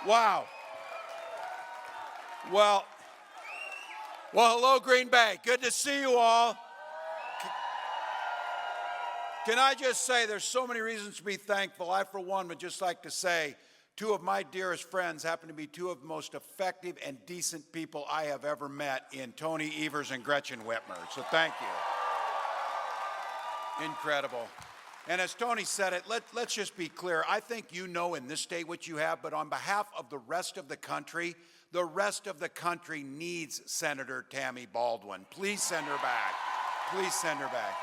Wow. Well, hello, Green Bay. Good to see you all. Can I just say there's so many reasons to be thankful. I, for one, would just like to say two of my dearest friends happen to be two of the most effective and decent people I have ever met in Tony Evers and Gretchen Whitmer. So thank you. Incredible. And as Tony said it, let's just be clear. I think you know in this state what you have, but on behalf of the rest of the country needs Senator Tammy Baldwin. Please send her back. Please send her back.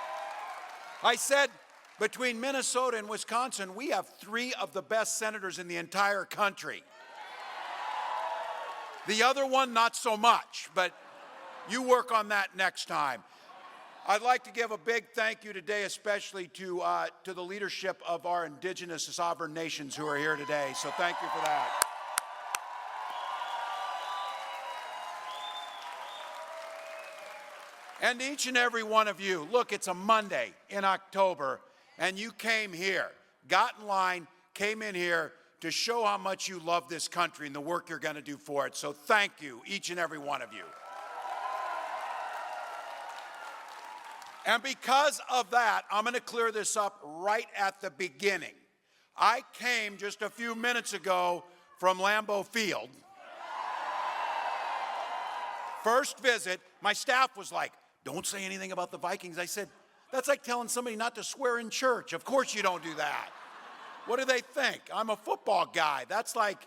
I said between Minnesota and Wisconsin, we have three of the best senators in the entire country. The other one, not so much, but you work on that next time. I'd like to give a big thank you today, especially to the leadership of our indigenous sovereign nations who are here today. So thank you for that. And each and every one of you, look, it's a Monday in October, and you came here, got in line, came in here to show how much you love this country and the work you're going to do for it. So thank you, each and every one of you. And because of that, I'm going to clear this up right at the beginning. I came just a few minutes ago from Lambeau Field. First visit, my staff was like, "Don't say anything about the Vikings." I said, that's like telling somebody not to swear in church. Of course you don't do that. What do they think? I'm a football guy. That's like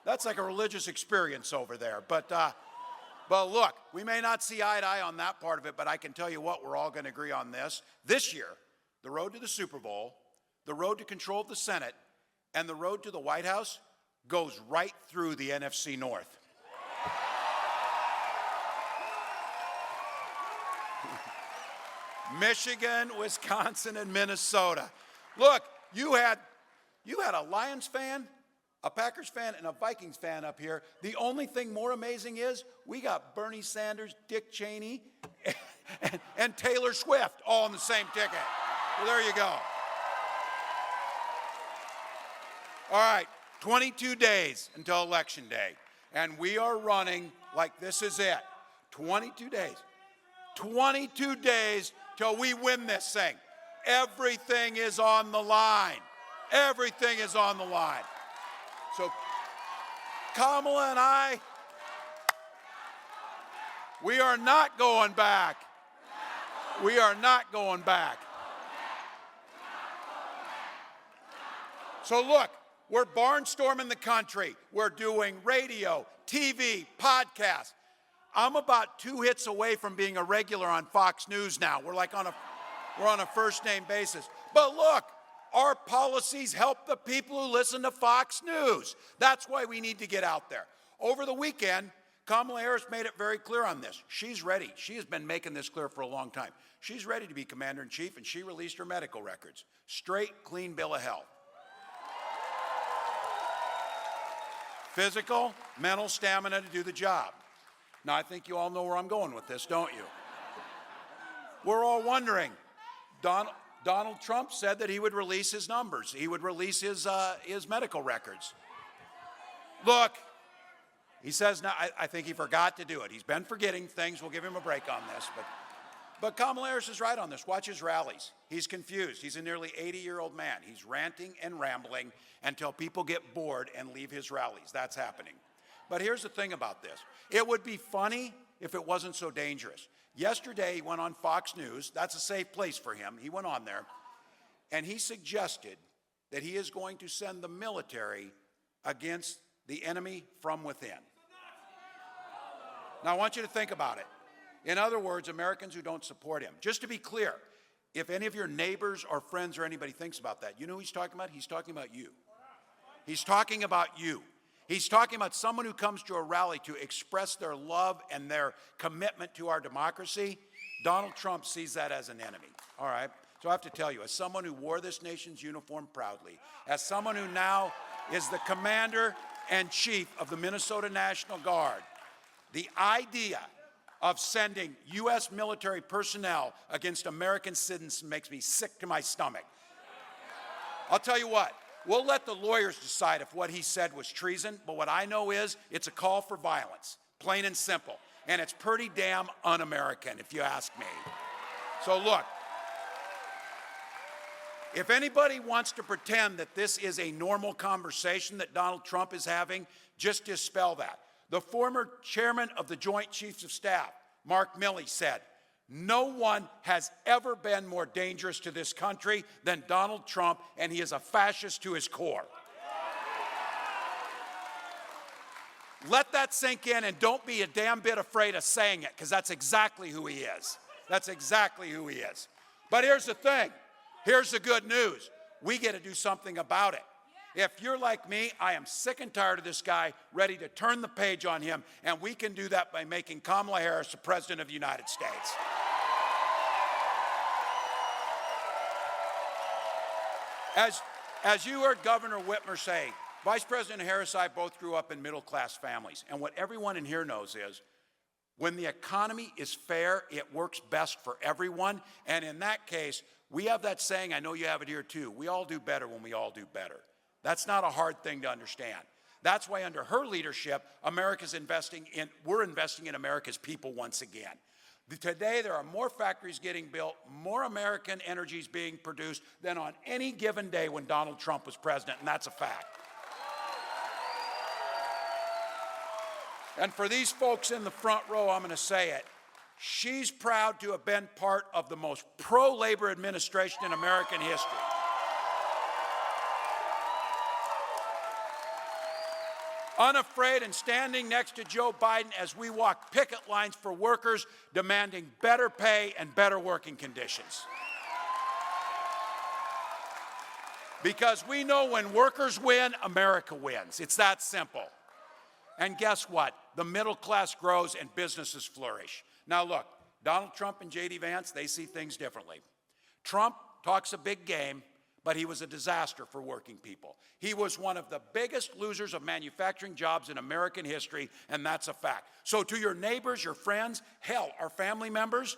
a religious experience over there. But look, we may not see eye to eye on that part of it, but I can tell you what, we're all going to agree on this. This year, the road to the Super Bowl, the road to control of the Senate, and the road to the White House goes right through the NFC North. Michigan, Wisconsin, and Minnesota. Look, you had a Lions fan, a Packers fan, and a Vikings fan up here. The only thing more amazing is we got Bernie Sanders, Dick Cheney, and Taylor Swift all on the same ticket. Well, there you go. All right, 22 days until Election Day, and we are running like this is it. 22 days. 22 days till we win this thing. Everything is on the line. Everything is on the line. So Kamala and I, we are not going back. We are not going back. So look, we're barnstorming the country. We're doing radio, TV, podcasts. I'm about 2 hits away from being a regular on Fox News now. We're on a first name basis. But look, our policies help the people who listen to Fox News. That's why we need to get out there. Over the weekend, Kamala Harris made it very clear on this. She's ready. She has been making this clear for a long time. She's ready to be commander-in-chief, and she released her medical records. Straight, clean bill of health. Physical, mental stamina to do the job. Now, I think you all know where I'm going with this, don't you? We're all wondering. Donald Trump said that he would release his numbers. He would release his medical records. Look, he says now, I think he forgot to do it. He's been forgetting things. We'll give him a break on this. But Kamala Harris is right on this. Watch his rallies. He's confused. He's a nearly 80-year-old man. He's ranting and rambling until people get bored and leave his rallies. That's happening. But here's the thing about this. It would be funny if it wasn't so dangerous. Yesterday, he went on Fox News. That's a safe place for him. He went on there, and he suggested that he is going to send the military against the enemy from within. Now, I want you to think about it. In other words, Americans who don't support him. Just to be clear, if any of your neighbors or friends or anybody thinks about that, you know who he's talking about? He's talking about you. He's talking about you. He's talking about someone who comes to a rally to express their love and their commitment to our democracy. Donald Trump sees that as an enemy, all right? So I have to tell you, as someone who wore this nation's uniform proudly, as someone who now is the commander-in-chief of the Minnesota National Guard, the idea of sending U.S. military personnel against American citizens makes me sick to my stomach. I'll tell you what, We'll let the lawyers decide if what he said was treason, but what I know is it's a call for violence, plain and simple. And it's pretty damn un-American, if you ask me. So look, if anybody wants to pretend that this is a normal conversation that Donald Trump is having, just dispel that. The former chairman of the Joint Chiefs of Staff, Mark Milley, said, "No one has ever been more dangerous to this country than Donald Trump, and he is a fascist to his core." Let that sink in, and don't be a damn bit afraid of saying it, because that's exactly who he is. That's exactly who he is. But here's the thing. Here's the good news. We get to do something about it. If you're like me, I am sick and tired of this guy, ready to turn the page on him, and we can do that by making Kamala Harris the President of the United States. As you heard Governor Whitmer say, Vice President Harris and I both grew up in middle-class families, and what everyone in here knows is when the economy is fair, it works best for everyone, and in that case, we have that saying, I know you have it here too, we all do better when we all do better. That's not a hard thing to understand. That's why under her leadership, we're investing in America's people once again. Today, there are more factories getting built, more American energy is being produced than on any given day when Donald Trump was president, and that's a fact. And for these folks in the front row, I'm going to say it. She's proud to have been part of the most pro-labor administration in American history. Unafraid and standing next to Joe Biden as we walk picket lines for workers demanding better pay and better working conditions. Because we know when workers win, America wins. It's that simple. And guess what? The middle class grows and businesses flourish. Now look, Donald Trump and J.D. Vance, they see things differently. Trump talks a big game, but he was a disaster for working people. He was one of the biggest losers of manufacturing jobs in American history, and that's a fact. So to your neighbors, your friends, hell, our family members,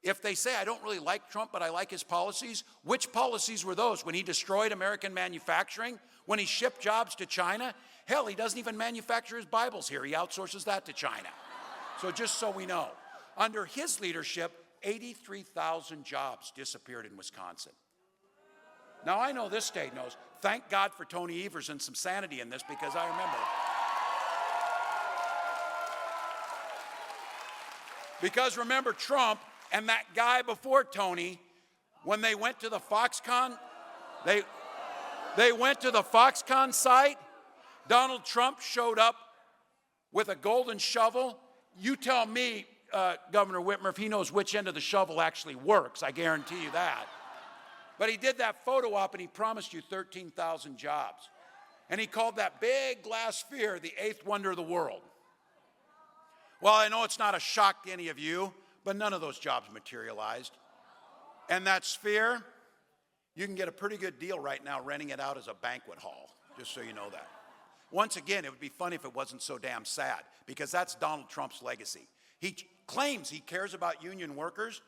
if they say, I don't really like Trump, but I like his policies, which policies were those? When he destroyed American manufacturing? When he shipped jobs to China? Hell, he doesn't even manufacture his Bibles here. He outsources that to China. So just so we know, under his leadership, 83,000 jobs disappeared in Wisconsin. Now, I know this state knows. Thank God for Tony Evers and some sanity in this, because I remember. Because remember, Trump and that guy before Tony, when they went to the Foxconn, they went to the Foxconn site. Donald Trump showed up with a golden shovel. You tell me, Governor Whitmer, if he knows which end of the shovel actually works. I guarantee you that. But he did that photo op and he promised you 13,000 jobs. And he called that big glass sphere the eighth wonder of the world. Well, I know it's not a shock to any of you, but none of those jobs materialized. And that sphere, you can get a pretty good deal right now renting it out as a banquet hall, just so you know that. Once again, it would be funny if it wasn't so damn sad, because that's Donald Trump's legacy. He claims he cares about union workers,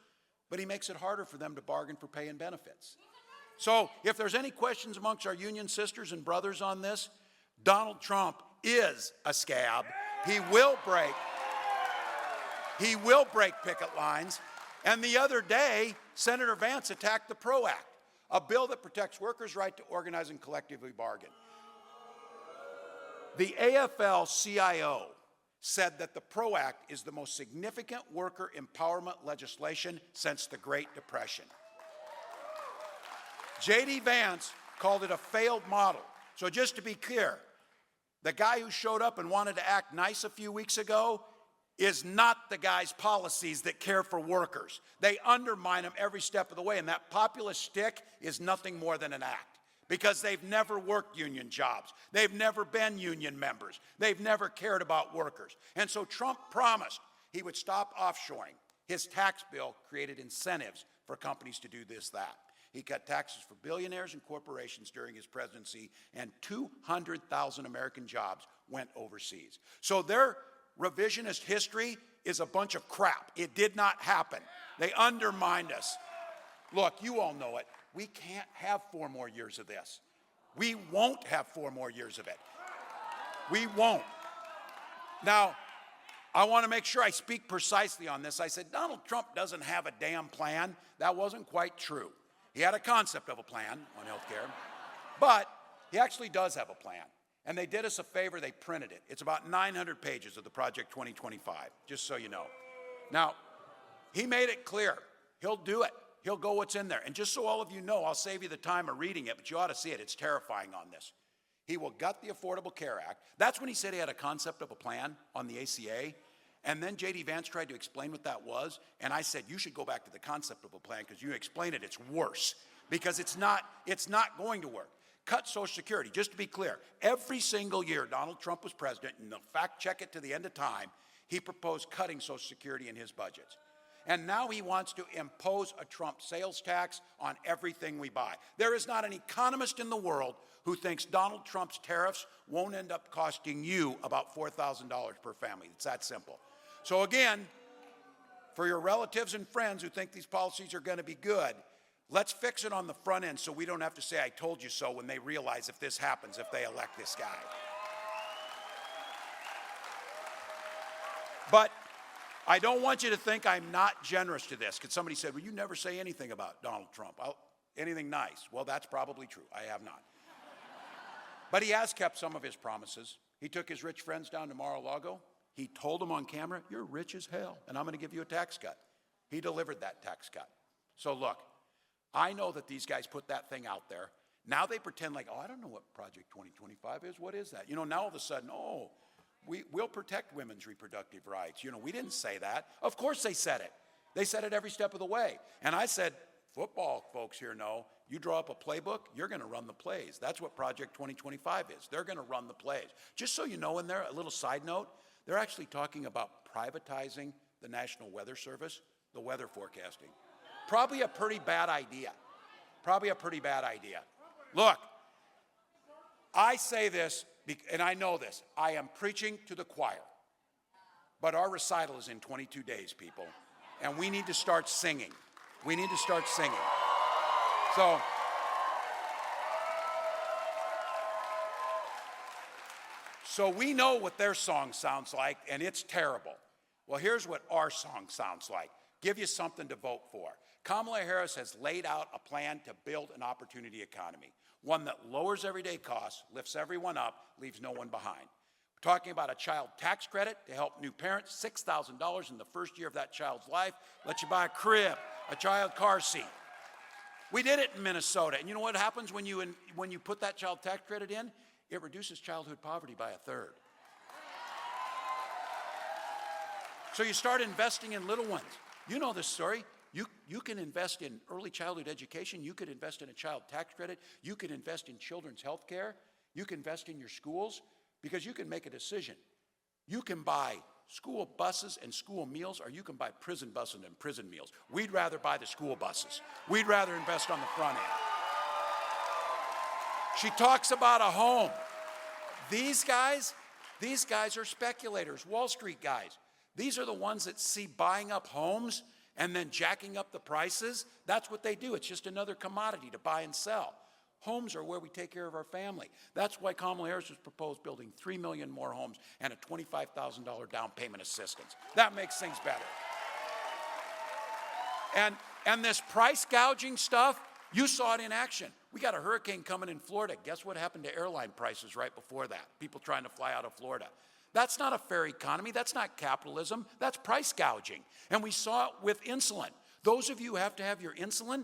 but he makes it harder for them to bargain for pay and benefits. So if there's any questions amongst our union sisters and brothers on this, Donald Trump is a scab. He will break picket lines. And the other day, Senator Vance attacked the PRO Act, a bill that protects workers' right to organize and collectively bargain. The AFL-CIO said that the PRO Act is the most significant worker empowerment legislation since the Great Depression. J.D. Vance called it a failed model. So just to be clear, the guy who showed up and wanted to act nice a few weeks ago is not the guy's policies that care for workers. They undermine them every step of the way, and that populist shtick is nothing more than an act. Because they've never worked union jobs. They've never been union members. They've never cared about workers. And so Trump promised he would stop offshoring. His tax bill created incentives for companies to do this, that. He cut taxes for billionaires and corporations during his presidency, and 200,000 American jobs went overseas. So their revisionist history is a bunch of crap. It did not happen. They undermined us. Look, you all know it. We can't have 4 more years of this. We won't have 4 more years of it. We won't. Now, I want to make sure I speak precisely on this. I said, Donald Trump doesn't have a damn plan. That wasn't quite true. He had a concept of a plan on health care, but he actually does have a plan. And they did us a favor, they printed it. It's about 900 pages of the Project 2025, just so you know. Now, he made it clear. He'll do it. He'll go what's in there. And just so all of you know, I'll save you the time of reading it, but you ought to see it. It's terrifying on this. He will gut the Affordable Care Act. That's when he said he had a concept of a plan on the ACA. And then J.D. Vance tried to explain what that was. And I said, you should go back to the concept of a plan because you explain it, it's worse. Because it's not going to work. Cut Social Security. Just to be clear, every single year Donald Trump was president, and they'll fact check it to the end of time, he proposed cutting Social Security in his budgets. And now he wants to impose a Trump sales tax on everything we buy. There is not an economist in the world who thinks Donald Trump's tariffs won't end up costing you about $4,000 per family. It's that simple. So again, for your relatives and friends who think these policies are going to be good, let's fix it on the front end so we don't have to say, I told you so, when they realize if this happens, if they elect this guy. But I don't want you to think I'm not generous to this, because somebody said, well, you never say anything about Donald Trump. Anything nice. Well, that's probably true. I have not. But he has kept some of his promises. He took his rich friends down to Mar-a-Lago. He told them on camera, you're rich as hell, and I'm going to give you a tax cut. He delivered that tax cut. So look, I know that these guys put that thing out there. Now they pretend like, oh, I don't know what Project 2025 is. What is that? You know, now all of a sudden, oh, we'll protect women's reproductive rights. You know, we didn't say that. Of course they said it. They said it every step of the way. And I said, football folks here know, you draw up a playbook, you're going to run the plays. That's what Project 2025 is. They're going to run the plays. Just so you know in there, a little side note, they're actually talking about privatizing the National Weather Service, the weather forecasting. Probably a pretty bad idea. Probably a pretty bad idea. Look, I say this, and I know this. I am preaching to the choir. But our recital is in 22 days, people. And we need to start singing. We need to start singing. So we know what their song sounds like, and it's terrible. Well, here's what our song sounds like. Give you something to vote for. Kamala Harris has laid out a plan to build an opportunity economy, one that lowers everyday costs, lifts everyone up, leaves no one behind. We're talking about a child tax credit to help new parents, $6,000 in the first year of that child's life, let you buy a crib, a child car seat. We did it in Minnesota, and you know what happens when you put that child tax credit in? It reduces childhood poverty by 1/3. So you start investing in little ones. You know this story. You can invest in early childhood education. You could invest in a child tax credit. You could invest in children's health care. You can invest in your schools because you can make a decision. You can buy school buses and school meals, or you can buy prison buses and prison meals. We'd rather buy the school buses. We'd rather invest on the front end. She talks about a home. These guys are speculators, Wall Street guys. These are the ones that see buying up homes and then jacking up the prices. That's what they do. It's just another commodity to buy and sell. Homes are where we take care of our family. That's why Kamala Harris has proposed building 3 million more homes and a $25,000 down payment assistance. That makes things better. And this price gouging stuff, you saw it in action. We got a hurricane coming in Florida. Guess what happened to airline prices right before that? People trying to fly out of Florida. That's not a fair economy. That's not capitalism. That's price gouging. And we saw it with insulin. Those of you who have to have your insulin,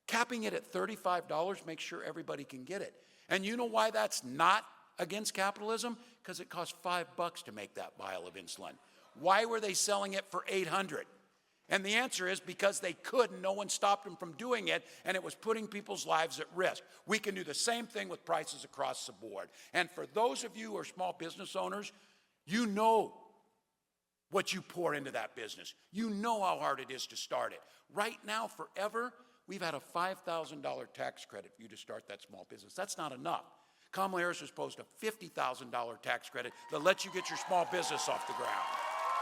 capping it at $35, make sure everybody can get it. And you know why that's not against capitalism? Because it costs $5 to make that vial of insulin. Why were they selling it for $800? And the answer is because they could, and no one stopped them from doing it, and it was putting people's lives at risk. We can do the same thing with prices across the board. And for those of you who are small business owners, you know what you pour into that business. You know how hard it is to start it. Right now, forever, we've had a $5,000 tax credit for you to start that small business. That's not enough. Kamala Harris has proposed a $50,000 tax credit that lets you get your small business off the ground.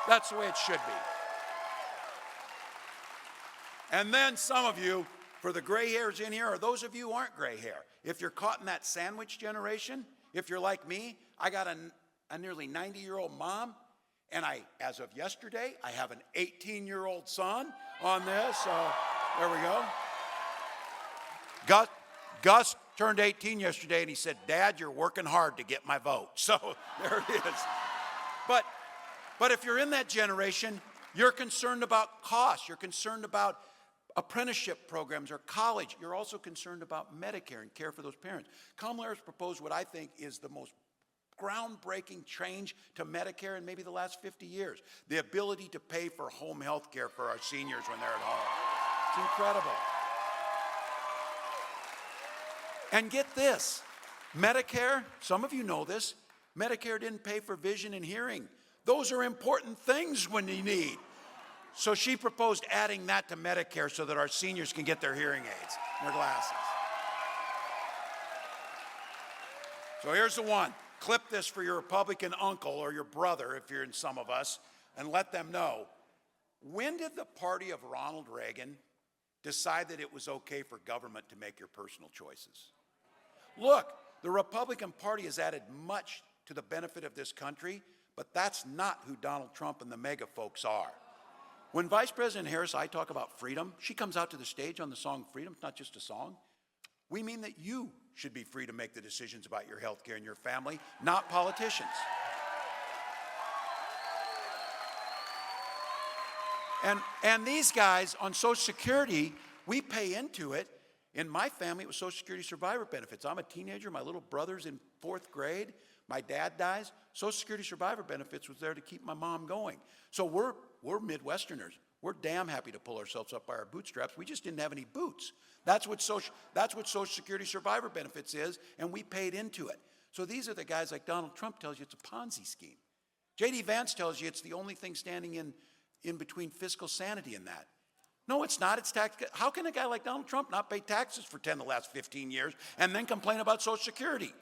That's the way it should be. And then some of you, For the gray hairs in here, or those of you who aren't gray hair, if you're caught in that sandwich generation, if you're like me, I got a nearly 90-year-old mom, and as of yesterday, I have an 18-year-old son on this, so there we go. Gus turned 18 yesterday, and he said, Dad, you're working hard to get my vote. So there it is. But if you're in that generation, you're concerned about costs. You're concerned about apprenticeship programs or college. You're also concerned about Medicare and care for those parents. Kamala Harris proposed what I think is the most groundbreaking change to Medicare in maybe the last 50 years. The ability to pay for home health care for our seniors when they're at home. It's incredible. And get this, Medicare, some of you know this, Medicare didn't pay for vision and hearing. Those are important things when you need. So she proposed adding that to Medicare so that our seniors can get their hearing aids, their glasses. So here's the one. Clip this for your Republican uncle or your brother, if you're in some of us, and let them know. When did the party of Ronald Reagan decide that it was okay for government to make your personal choices? Look, the Republican Party has added much to the benefit of this country, but that's not who Donald Trump and the MAGA folks are. When Vice President Harris and I talk about freedom, she comes out to the stage on the song Freedom. It's not just a song. We mean that you should be free to make the decisions about your health care and your family, not politicians. And these guys on Social Security, we pay into it. In my family, it was Social Security survivor benefits. I'm a teenager. My little brother's in 4th grade. My dad dies. Social Security survivor benefits was there to keep my mom going. So we're Midwesterners. We're damn happy to pull ourselves up by our bootstraps. We just didn't have any boots. That's what Social Security survivor benefits is, and we paid into it. So these are the guys like Donald Trump tells you it's a Ponzi scheme. J.D. Vance tells you it's the only thing standing in between fiscal sanity and that. No, it's not. It's tax. How can a guy like Donald Trump not pay taxes for 10 of the last 15 years and then complain about Social Security?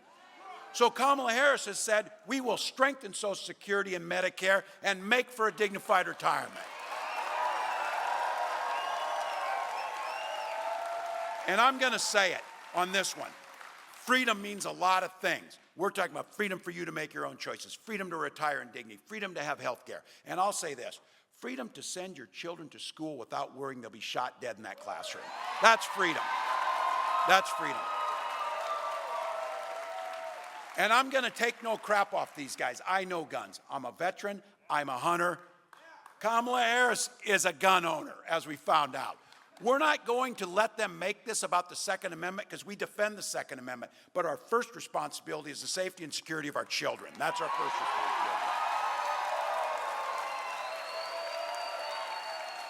So Kamala Harris has said, we will strengthen Social Security and Medicare and make for a dignified retirement. And I'm going to say it on this one. Freedom means a lot of things. We're talking about freedom for you to make your own choices, freedom to retire in dignity, freedom to have health care. And I'll say this, freedom to send your children to school without worrying they'll be shot dead in that classroom. That's freedom. That's freedom. And I'm going to take no crap off these guys. I know guns. I'm a veteran. I'm a hunter. Kamala Harris is a gun owner, as we found out. We're not going to let them make this about the Second Amendment because we defend the Second Amendment. But our first responsibility is the safety and security of our children. That's our first responsibility.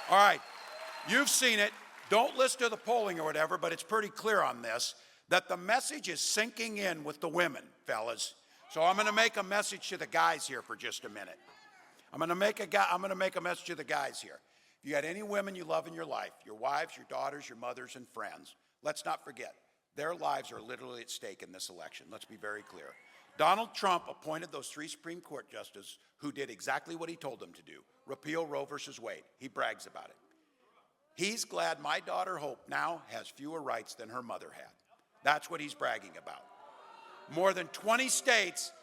All right, you've seen it. Don't listen to the polling or whatever, but it's pretty clear on this that the message is sinking in with the women, fellas. So I'm going to make a message to the guys here for just a minute. I'm going to make a message to the guys here. If you got any women you love in your life, your wives, your daughters, your mothers, and friends, let's not forget, their lives are literally at stake in this election. Let's be very clear. Donald Trump appointed those 3 Supreme Court justices who did exactly what he told them to do, repeal Roe versus Wade. He brags about it. He's glad my daughter Hope now has fewer rights than her mother had. That's what he's bragging about. More than 20 states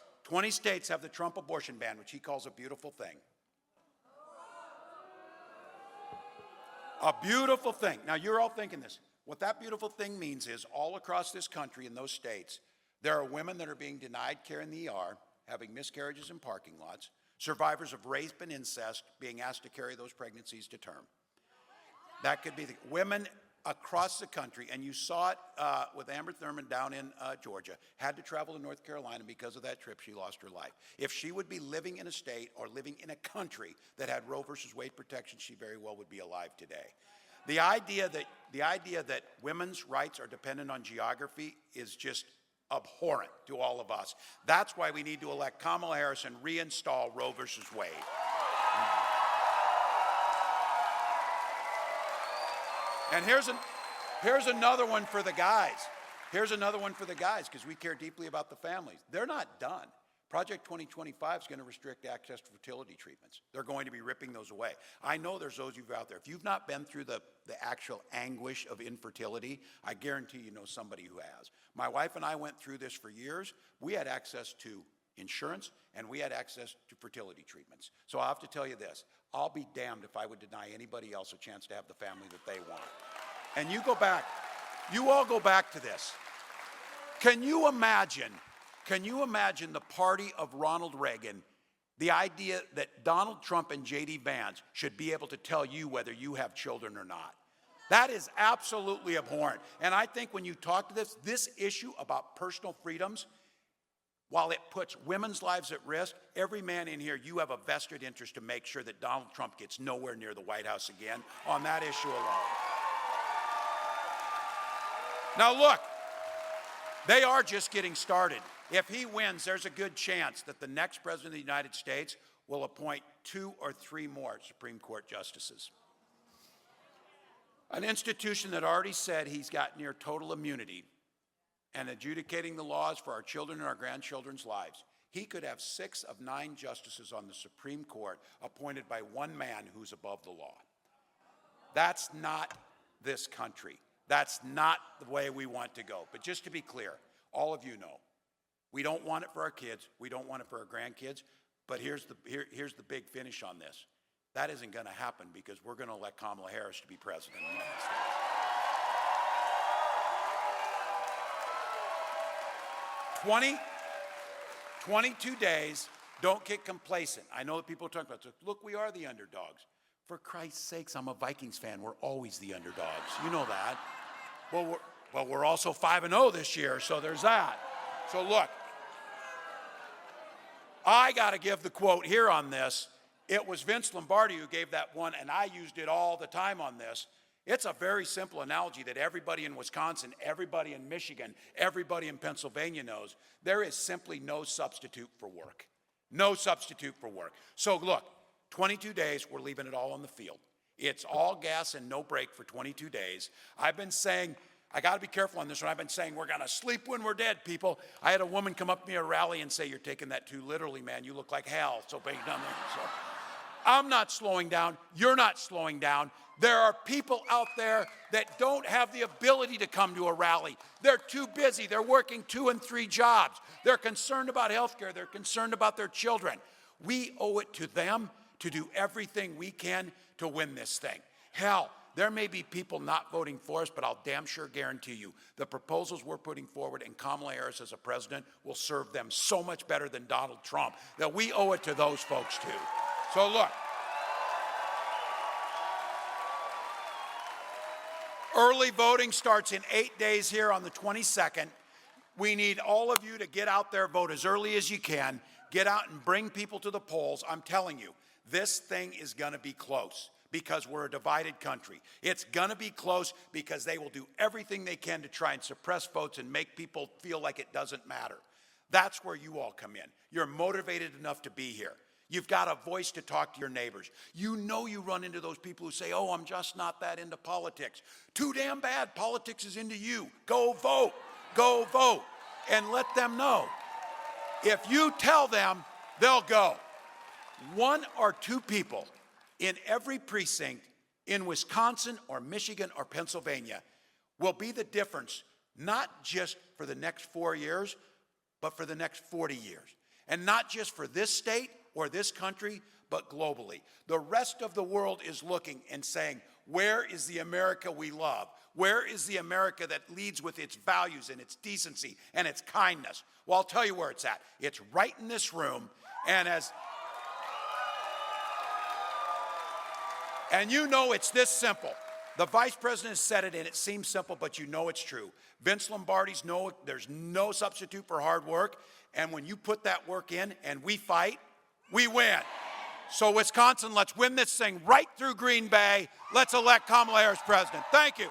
have the Trump abortion ban, which he calls a beautiful thing. A beautiful thing. Now, you're all thinking this. What that beautiful thing means is all across this country in those states, there are women that are being denied care in the ER, having miscarriages in parking lots, survivors of rape and incest being asked to carry those pregnancies to term. That could be the women across the country, and you saw it with Amber Thurman down in Georgia, had to travel to North Carolina because of that trip. She lost her life. If she would be living in a state or living in a country that had Roe versus Wade protection, she very well would be alive today. The idea that women's rights are dependent on geography is just abhorrent to all of us. That's why we need to elect Kamala Harris and reinstall Roe versus Wade. And here's another one for the guys. Here's another one for the guys because we care deeply about the families. They're not done. Project 2025 is going to restrict access to fertility treatments. They're going to be ripping those away. I know there's those of you out there. If you've not been through the actual anguish of infertility, I guarantee you know somebody who has. My wife and I went through this for years. We had access to insurance, and we had access to fertility treatments. So I'll have to tell you this. I'll be damned if I would deny anybody else a chance to have the family that they want. And you all go back to this. Can you imagine the party of Ronald Reagan, the idea that Donald Trump and J.D. Vance should be able to tell you whether you have children or not? That is absolutely abhorrent. And I think when you talk to this issue about personal freedoms, while it puts women's lives at risk, every man in here, you have a vested interest to make sure that Donald Trump gets nowhere near the White House again on that issue alone. Now look, they are just getting started. If he wins, there's a good chance that the next president of the United States will appoint 2 or 3 more Supreme Court justices. An institution that already said he's got near total immunity and adjudicating the laws for our children and our grandchildren's lives. He could have 6 of 9 justices on the Supreme Court appointed by one man who's above the law. That's not this country. That's not the way we want to go. But just to be clear, all of you know, we don't want it for our kids. We don't want it for our grandkids. But here's the big finish on this. That isn't going to happen because we're going to elect Kamala Harris to be president of the United States. 22 days, don't get complacent. I know that people are talking about this. Look, we are the underdogs. For Christ's sakes, I'm a Vikings fan. We're always the underdogs. You know that. Well, we're also 5-0 this year, so there's that. So look, I got to give the quote here on this. It was Vince Lombardi who gave that one, and I used it all the time on this. It's a very simple analogy that everybody in Wisconsin, everybody in Michigan, everybody in Pennsylvania knows. There is simply no substitute for work. No substitute for work. So look, 22 days, we're leaving it all on the field. It's all gas and no break for 22 days. I've been saying, I got to be careful on this one. I've been saying we're going to sleep when we're dead, people. I had a woman come up to me at a rally and say, you're taking that too literally, man. You look like hell. So big down there. So I'm not slowing down. You're not slowing down. There are people out there that don't have the ability to come to a rally. They're too busy. They're working 2 and 3 jobs. They're concerned about health care. They're concerned about their children. We owe it to them to do everything we can to win this thing. Hell, there may be people not voting for us, but I'll damn sure guarantee you the proposals we're putting forward and Kamala Harris as a president will serve them so much better than Donald Trump that we owe it to those folks too. So look, early voting starts in 8 days here on the 22nd. We need all of you to get out there, vote as early as you can, get out and bring people to the polls. I'm telling you, this thing is going to be close because we're a divided country. It's going to be close because they will do everything they can to try and suppress votes and make people feel like it doesn't matter. That's where you all come in. You're motivated enough to be here. You've got a voice to talk to your neighbors. You know you run into those people who say, oh, I'm just not that into politics. Too damn bad. Politics is into you. Go vote. Go vote. And let them know. If you tell them, they'll go. 1 or 2 people in every precinct in Wisconsin or Michigan or Pennsylvania will be the difference, not just for the next 4 years, but for the next 40 years. And not just for this state or this country, but globally. The rest of the world is looking and saying, where is the America we love? Where is the America that leads with its values and its decency and its kindness? Well, I'll tell you where it's at. It's right in this room. And you know it's this simple. The vice president said it, and it seems simple, but you know it's true. Vince Lombardi's know there's no substitute for hard work. And when you put that work in and we fight, we win. So Wisconsin, let's win this thing right through Green Bay. Let's elect Kamala Harris president. Thank you.